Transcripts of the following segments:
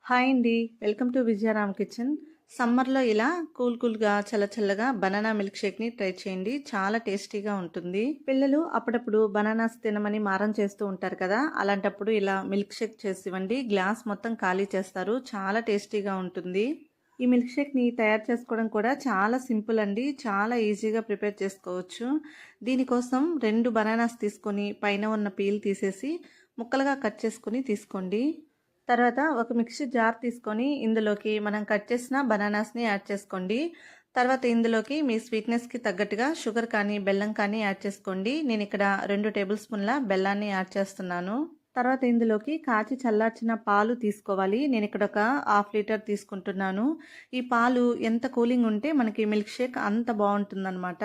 Hi అండి. Welcome to Vijayaram kitchen. సమ్మర్‌లో ఇలా కూల్‌గా చల్లగా బనానా మిల్క్ షేక్‌ని ట్రై చేయండి. చాలా టేస్టీగా ఉంటుంది. పిల్లలు అప్పుడప్పుడు బనానాస్ తినమని మారం చేస్తూ ఉంటారు కదా! అలాంటప్పుడు ఇలా మిల్క్ షేక్ చేసివ్వండి. గ్లాస్ మొత్తం ఖాళీ చేస్తారు. చాలా టేస్టీగా ఉంటుంది. ఈ మిల్క్ షేక్‌ని తయారు చేసుకోవడం కూడా చాలా సింపుల్ అండి. చాలా ఈజీగా ప్రిపేర్ చేసుకోవచ్చు. దీనికోసం 2 బనానాస్ తీసుకొని పైన ఉన్న పీల్ తీసేసి ముక్కలుగా కట్ చేసుకొని తీసుకోండి. తర్వాత ఒక మిక్సీ జార్ తీసుకొని ఇందులోకి మనం కట్ చేసిన బనానాస్ని యాడ్ చేసుకోండి. తర్వాత ఇందులోకి మీ స్వీట్నెస్కి తగ్గట్టుగా షుగర్ కానీ బెల్లం కానీ యాడ్ చేసుకోండి. నేను ఇక్కడ 2 టేబుల్ స్పూన్ల బెల్లాన్ని యాడ్ చేస్తున్నాను. తర్వాత ఇందులోకి కాచి చల్లార్చిన పాలు తీసుకోవాలి. నేను ఇక్కడ ఒక హాఫ్ లీటర్ తీసుకుంటున్నాను. ఈ పాలు ఎంత కూలింగ్ ఉంటే మనకి మిల్క్ షేక్ అంత బాగుంటుందన్నమాట.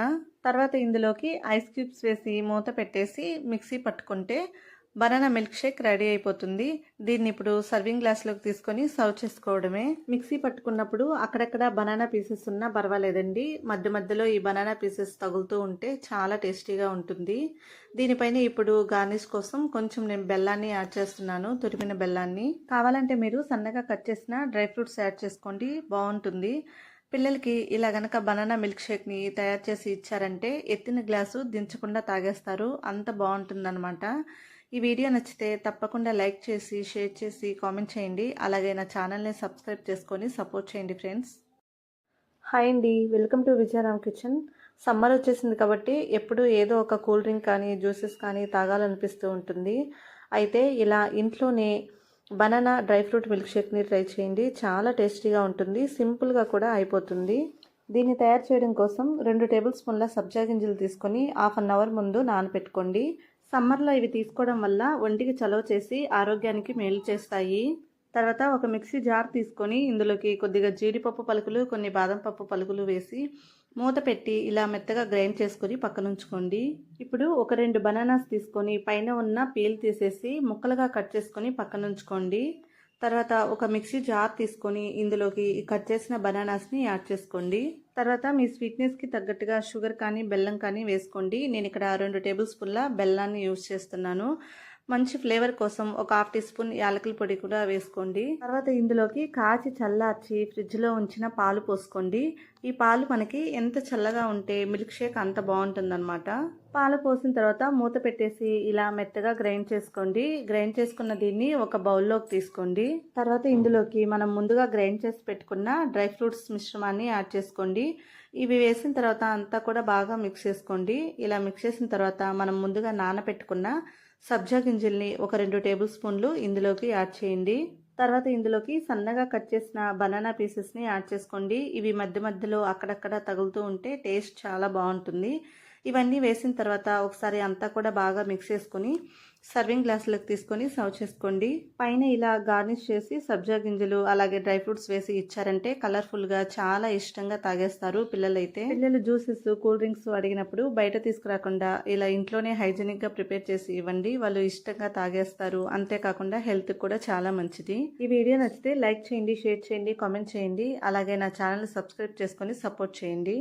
తర్వాత ఇందులోకి ఐస్ క్యూబ్స్ వేసి మూత పెట్టేసి మిక్సీ పట్టుకుంటే బనానా మిల్క్ షేక్ రెడీ అయిపోతుంది. దీన్ని ఇప్పుడు సర్వింగ్ గ్లాస్లోకి తీసుకొని సర్వ్ చేసుకోవడమే. మిక్సీ పట్టుకున్నప్పుడు అక్కడక్కడ బనానా పీసెస్ ఉన్నా పర్వాలేదండి. మధ్యలో ఈ బనానా పీసెస్ తగులుతూ ఉంటే చాలా టేస్టీగా ఉంటుంది. దీనిపైన ఇప్పుడు గార్నిష్ కోసం కొంచెం నేను బెల్లాన్ని యాడ్ చేస్తున్నాను, తురిమిన బెల్లాన్ని. కావాలంటే మీరు సన్నగా కట్ చేసిన డ్రై ఫ్రూట్స్ యాడ్ చేసుకోండి, బాగుంటుంది. పిల్లలకి ఇలా గనక బనానా మిల్క్ షేక్ని తయారు చేసి ఇచ్చారంటే ఎత్తిన గ్లాసు దించకుండా తాగేస్తారు. అంత బాగుంటుందన్నమాట. ఈ వీడియో నచ్చితే తప్పకుండా లైక్ చేసి షేర్ చేసి కామెంట్ చేయండి. అలాగే నా ఛానల్ని సబ్స్క్రైబ్ చేసుకొని సపోర్ట్ చేయండి ఫ్రెండ్స్. హాయ్ అండి, welcome to Vijayaram kitchen. Summer వచ్చేసింది కాబట్టి ఎప్పుడు ఏదో ఒక కూల్ డ్రింక్ కానీ జ్యూసెస్ కానీ తాగాలనిపిస్తూ ఉంటుంది. అయితే ఇలా ఇంట్లోనే బనానా డ్రై ఫ్రూట్ మిల్క్ షేక్ని ట్రై చేయండి. చాలా టేస్టీగా ఉంటుంది, సింపుల్గా కూడా అయిపోతుంది. దీన్ని తయారు చేయడం కోసం 2 టేబుల్ స్పూన్ల సబ్జా గింజలు తీసుకొని హాఫ్ అన్ అవర్ ముందు నానబెట్టుకోండి. సమ్మర్లో ఇవి తీసుకోవడం వల్ల ఒంటికి చలవ చేసి ఆరోగ్యానికి మేలు చేస్తాయి. తర్వాత ఒక మిక్సీ జార్ తీసుకొని ఇందులోకి కొద్దిగా జీడిపప్పు పలుకులు, కొన్ని బాదం పప్పు పలుకులు వేసి మూత పెట్టి ఇలా మెత్తగా గ్రైండ్ చేసుకొని పక్కనుంచుకోండి. ఇప్పుడు ఒక 2 బనానాస్ తీసుకొని పైన ఉన్న పీల్ తీసేసి ముక్కలుగా కట్ చేసుకొని పక్కనుంచుకోండి. తర్వాత ఒక మిక్సీ జార్ తీసుకొని ఇందులోకి కట్ చేసిన బనానాస్ని యాడ్ చేసుకోండి. తర్వాత మీ స్వీట్నెస్కి తగ్గట్టుగా షుగర్ కానీ బెల్లం కానీ వేసుకోండి. నేను ఇక్కడ 2 టేబుల్ స్పూన్ల బెల్లాన్ని యూజ్ చేస్తున్నాను. మంచి ఫ్లేవర్ కోసం ఒక హాఫ్ టీ స్పూన్ యాలకుల పొడి కూడా వేసుకోండి. తర్వాత ఇందులోకి కాచి చల్లార్చి ఫ్రిడ్జ్లో ఉంచిన పాలు పోసుకోండి. ఈ పాలు మనకి ఎంత చల్లగా ఉంటే మిల్క్ షేక్ అంత బాగుంటుందన్నమాట. పాలు పోసిన తర్వాత మూత పెట్టేసి ఇలా మెత్తగా గ్రైండ్ చేసుకోండి. గ్రైండ్ చేసుకున్న దీన్ని ఒక బౌల్లోకి తీసుకోండి. తర్వాత ఇందులోకి మనం ముందుగా గ్రైండ్ చేసి పెట్టుకున్న డ్రై ఫ్రూట్స్ మిశ్రమాన్ని యాడ్ చేసుకోండి. ఇవి వేసిన తర్వాత అంతా కూడా బాగా మిక్స్ చేసుకోండి. ఇలా మిక్స్ చేసిన తర్వాత మనం ముందుగా నానబెట్టుకున్న సబ్జా గింజల్ని ఒక 2 టేబుల్ స్పూన్లు ఇందులోకి యాడ్ చేయండి. తర్వాత ఇందులోకి సన్నగా కట్ చేసిన బనానా పీసెస్ని యాడ్ చేసుకోండి. ఇవి మధ్యలో అక్కడక్కడ తగులుతూ ఉంటే టేస్ట్ చాలా బాగుంటుంది. ఇవన్నీ వేసిన తర్వాత ఒకసారి అంతా కూడా బాగా మిక్స్ చేసుకొని సర్వింగ్ గ్లాసులకు తీసుకొని సర్వ్ చేసుకోండి. పైన ఇలా గార్నిష్ చేసి సబ్జా గింజలు అలాగే డ్రై ఫ్రూట్స్ వేసి ఇచ్చారంటే కలర్ఫుల్గా చాలా ఇష్టంగా తాగేస్తారు పిల్లలైతే. పిల్లలు జ్యూసెస్, కూల్ డ్రింక్స్ అడిగినప్పుడు బయట తీసుకురాకుండా ఇలా ఇంట్లోనే హైజీనిక్గా ప్రిపేర్ చేసి ఇవ్వండి. వాళ్ళు ఇష్టంగా తాగేస్తారు. అంతేకాకుండా హెల్త్ కూడా చాలా మంచిది. ఈ వీడియో నచ్చితే లైక్ చేయండి, షేర్ చేయండి, కామెంట్ చేయండి. అలాగే నా ఛానల్ సబ్స్క్రైబ్ చేసుకొని సపోర్ట్ చేయండి.